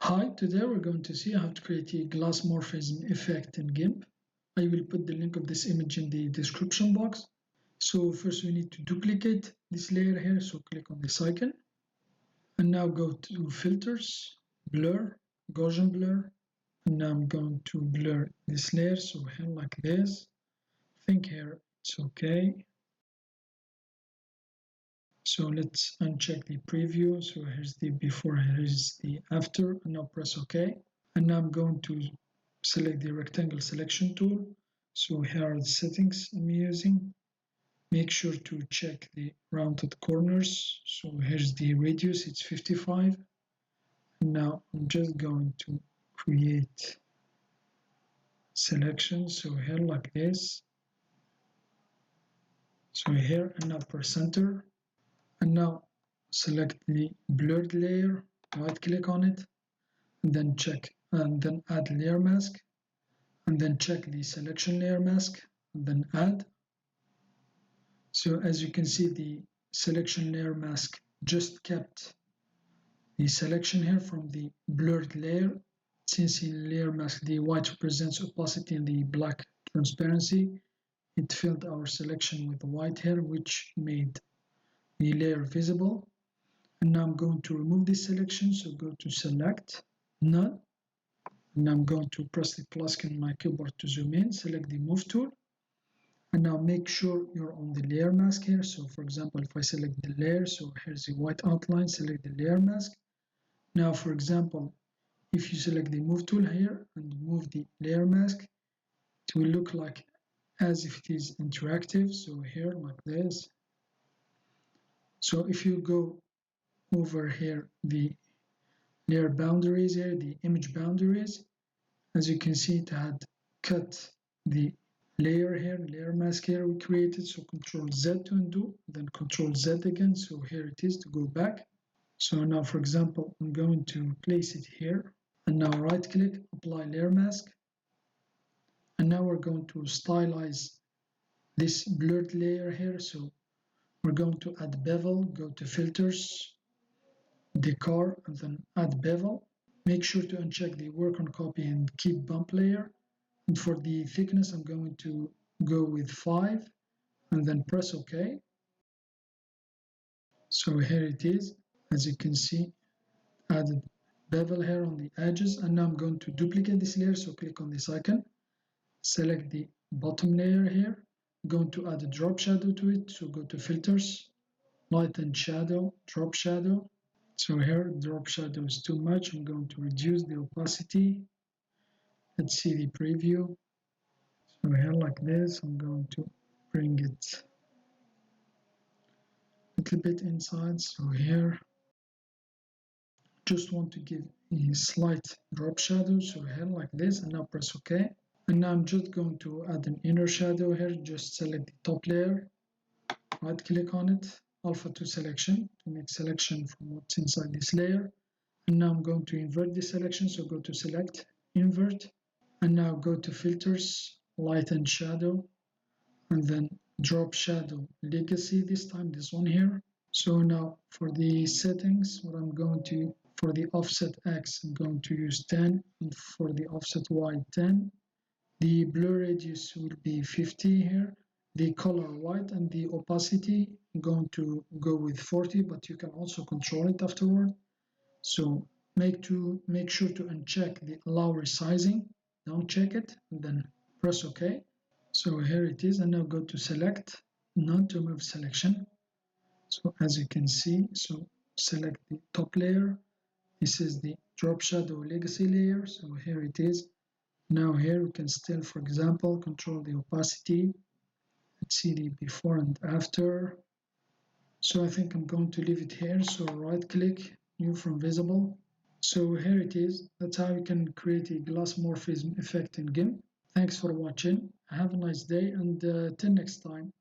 Hi, today we're going to see how to create a glass morphism effect in GIMP. I will put the link of this image in the description box. So first we need to duplicate this layer here, so click on this icon. And now go to Filters, Blur, Gaussian Blur. And now I'm going to blur this layer, so here like this. I think here it's okay. So let's uncheck the preview. So here's the before, here's the after, and now press OK. And now I'm going to select the rectangle selection tool. So here are the settings I'm using. Make sure to check the rounded corners. So here's the radius, it's 55. And now I'm just going to create selection. So here like this. So here and now press center. And now select the blurred layer, right click on it, and then check and then add layer mask, and then check the selection layer mask, and then add. So as you can see, the selection layer mask just kept the selection here from the blurred layer. Since in layer mask the white represents opacity and the black transparency, it filled our selection with the white here, which made the layer visible. And now I'm going to remove this selection, so go to Select, None. And I'm going to press the plus key on my keyboard to zoom in, select the Move tool. And now make sure you're on the layer mask here. So for example, if I select the layer, so here's the white outline, select the layer mask. Now for example, if you select the Move tool here and move the layer mask, it will look like as if it is interactive. So here like this. So if you go over here, the layer boundaries here, the image boundaries, as you can see, it had cut the layer here, layer mask here we created. So Control Z to undo, then Control Z again. So here it is to go back. So now, for example, I'm going to place it here, and now right click, apply layer mask. And now we're going to stylize this blurred layer here. So we're going to add bevel, go to filters, decor, and then add bevel. Make sure to uncheck the work on copy and keep bump layer. And for the thickness, I'm going to go with 5 and then press OK. So here it is. As you can see, added bevel here on the edges. And now I'm going to duplicate this layer. So click on this icon, select the bottom layer here. I'm going to add a drop shadow to it. So go to Filters, Light and Shadow, Drop Shadow. So here, drop shadow is too much. I'm going to reduce the opacity. Let's see the preview. So here like this, I'm going to bring it a little bit inside. So here, just want to give a slight drop shadow. So here like this, and now press OK. And now I'm just going to add an inner shadow here. Just select the top layer, right click on it, alpha to selection to make selection from what's inside this layer. And now I'm going to invert the selection. So go to Select, Invert. And now go to Filters, Light and Shadow, and then Drop Shadow Legacy, this time this one here. So now for the settings, what I'm going to, for the offset X, I'm going to use 10, and for the offset Y, 10. The blur radius will be 50 here. The color white, and the opacity, I'm going to go with 40, but you can also control it afterward. So make sure to uncheck the allow resizing. Don't check it, and then press OK. So here it is, and now go to Select, None to remove selection. So as you can see, so select the top layer. This is the drop shadow legacy layer. So here it is. Now here we can still, for example, control the opacity. Let's see the before and after. So I think I'm going to leave it here. So right click, New from Visible. So here it is. That's how you can create a glass morphism effect in GIMP. Thanks for watching. Have a nice day, and till next time.